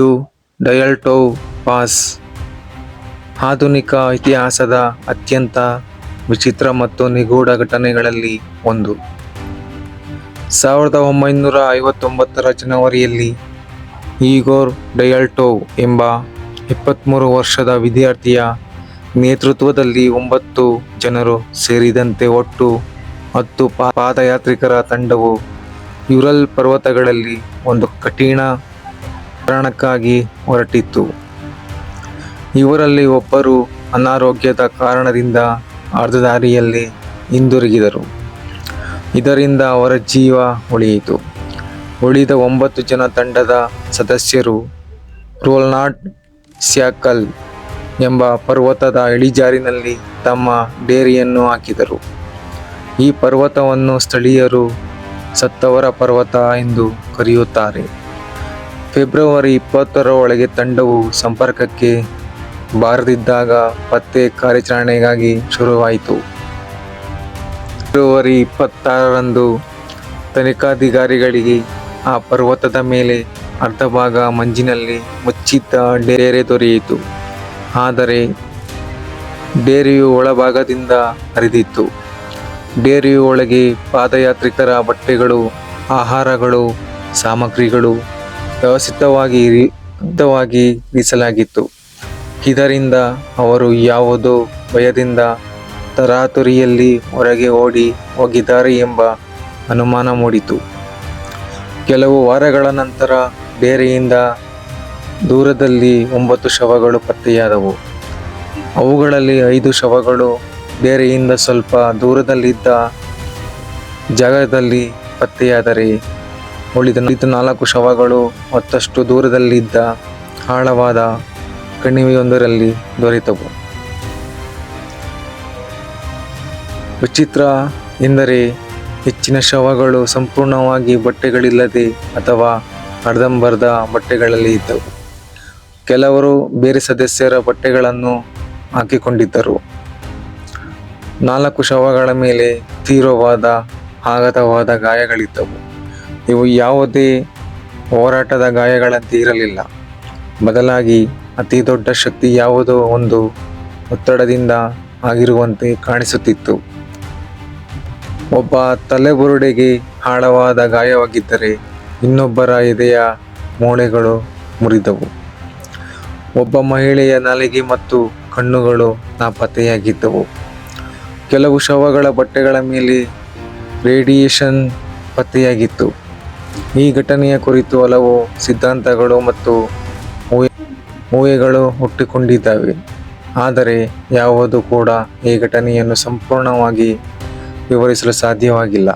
ಇದು ಡಯಲ್ಟೋವ್ ಪಾಸ್ ಆಧುನಿಕ ಇತಿಹಾಸದ ಅತ್ಯಂತ ವಿಚಿತ್ರ ಮತ್ತು ನಿಗೂಢ ಘಟನೆಗಳಲ್ಲಿ ಒಂದು. 1959 ಜನವರಿಯಲ್ಲಿ ಈಗೋರ್ ಡಯಲ್ಟೋವ್ ಎಂಬ 23 ವರ್ಷದ ವಿದ್ಯಾರ್ಥಿಯ ನೇತೃತ್ವದಲ್ಲಿ 9 ಜನರು ಸೇರಿದಂತೆ ಒಟ್ಟು 10 ಪಾದಯಾತ್ರಿಕರ ತಂಡವು ಯುರಲ್ ಪರ್ವತಗಳಲ್ಲಿ ಒಂದು ಕಠಿಣ ಪ್ರಯಾಣಕ್ಕಾಗಿ ಹೊರಟಿತ್ತು. ಇವರಲ್ಲಿ ಒಬ್ಬರು ಅನಾರೋಗ್ಯದ ಕಾರಣದಿಂದ ಅರ್ಧ ದಾರಿಯಲ್ಲಿ ಹಿಂದಿರುಗಿದರು. ಇದರಿಂದ ಅವರ ಜೀವ ಉಳಿಯಿತು. ಉಳಿದ 9 ಜನ ತಂಡದ ಸದಸ್ಯರು ರೋಲ್ನಾಲ್ಡ್ ಸ್ಯಾಕಲ್ ಎಂಬ ಪರ್ವತದ ಇಳಿಜಾರಿನಲ್ಲಿ ತಮ್ಮ ಡೇರೆಯನ್ನು ಹಾಕಿದರು. ಈ ಪರ್ವತವನ್ನು ಸ್ಥಳೀಯರು ಸತ್ತವರ ಪರ್ವತ ಎಂದು ಕರೆಯುತ್ತಾರೆ. ಫೆಬ್ರವರಿ 20 ಒಳಗೆ ತಂಡವು ಸಂಪರ್ಕಕ್ಕೆ ಬಾರದಿದ್ದಾಗ ಪತ್ತೆ ಕಾರ್ಯಾಚರಣೆಗಾಗಿ ಶುರುವಾಯಿತು. ಫೆಬ್ರವರಿ 26ರಂದು ತನಿಖಾಧಿಕಾರಿಗಳಿಗೆ ಆ ಪರ್ವತದ ಮೇಲೆ ಅರ್ಧ ಭಾಗ ಮಂಜಿನಲ್ಲಿ ಮುಚ್ಚಿದ್ದ ಡೇರೆ ದೊರೆಯಿತು. ಆದರೆ ಡೇರೆಯು ಒಳಭಾಗದಿಂದ ಹರಿದಿತ್ತು. ಡೇರೆಯ ಒಳಗೆ ಪಾದಯಾತ್ರಿಕರ ಬಟ್ಟೆಗಳು, ಆಹಾರಗಳು, ಸಾಮಗ್ರಿಗಳು ವ್ಯವಸ್ಥಿತವಾಗಿ ಇರಿಸಲಾಗಿತ್ತು. ಇದರಿಂದ ಅವರು ಯಾವುದೋ ಭಯದಿಂದ ತರಾತುರಿಯಲ್ಲಿ ಹೊರಗೆ ಓಡಿ ಹೋಗಿದ್ದಾರೆ ಎಂಬ ಅನುಮಾನ ಮೂಡಿತು. ಕೆಲವು ವಾರಗಳ ನಂತರ ಡೇರೆಯಿಂದ ದೂರದಲ್ಲಿ 9 ಶವಗಳು ಪತ್ತೆಯಾದವು. ಅವುಗಳಲ್ಲಿ 5 ಶವಗಳು ಡೇರೆಯಿಂದ ಸ್ವಲ್ಪ ದೂರದಲ್ಲಿದ್ದ ಜಾಗದಲ್ಲಿ ಪತ್ತೆಯಾದರೆ ಉಳಿದ 4 ಶವಗಳು ಮತ್ತಷ್ಟು ದೂರದಲ್ಲಿದ್ದ ಆಳವಾದ ಕಣಿವೆಯೊಂದರಲ್ಲಿ ದೊರೆತವು. ವಿಚಿತ್ರ ಎಂದರೆ ಹೆಚ್ಚಿನ ಶವಗಳು ಸಂಪೂರ್ಣವಾಗಿ ಬಟ್ಟೆಗಳಿಲ್ಲದೆ ಅಥವಾ ಅರ್ಧಂಬರ್ಧ ಬಟ್ಟೆಗಳಲ್ಲಿ ಇದ್ದವು. ಕೆಲವರು ಬೇರೆ ಸದಸ್ಯರ ಬಟ್ಟೆಗಳನ್ನು ಹಾಕಿಕೊಂಡಿದ್ದರು. 4 ಶವಗಳ ಮೇಲೆ ತೀವ್ರವಾದ ಆಘಾತವಾದ ಗಾಯಗಳಿದ್ದವು. ಇವು ಯಾವುದೇ ಹೋರಾಟದ ಗಾಯಗಳಂತೆ ಇರಲಿಲ್ಲ. ಬದಲಾಗಿ ಅತಿ ದೊಡ್ಡ ಶಕ್ತಿ ಯಾವುದೋ ಒಂದು ಒತ್ತಡದಿಂದ ಆಗಿರುವಂತೆ ಕಾಣಿಸುತ್ತಿತ್ತು. ಒಬ್ಬ ತಲೆಬುರುಡೆಗೆ ಆಳವಾದ ಗಾಯವಾಗಿದ್ದರೆ ಇನ್ನೊಬ್ಬರ ಎದೆಯ ಮೂಳೆಗಳು ಮುರಿದವು. ಒಬ್ಬ ಮಹಿಳೆಯ ನಾಲಿಗೆ ಮತ್ತು ಕಣ್ಣುಗಳು ನಾಪತ್ತೆಯಾಗಿದ್ದವು. ಕೆಲವು ಶವಗಳ ಬಟ್ಟೆಗಳ ಮೇಲೆ ರೇಡಿಯೇಷನ್ ಪತ್ತೆಯಾಗಿತ್ತು. ಈ ಘಟನೆಯ ಕುರಿತು ಹಲವು ಸಿದ್ಧಾಂತಗಳು ಮತ್ತು ಊಹೆಗಳು ಹುಟ್ಟಿಕೊಂಡಿದ್ದಾವೆ. ಆದರೆ ಯಾವುದೂ ಕೂಡ ಈ ಘಟನೆಯನ್ನು ಸಂಪೂರ್ಣವಾಗಿ ವಿವರಿಸಲು ಸಾಧ್ಯವಾಗಿಲ್ಲ.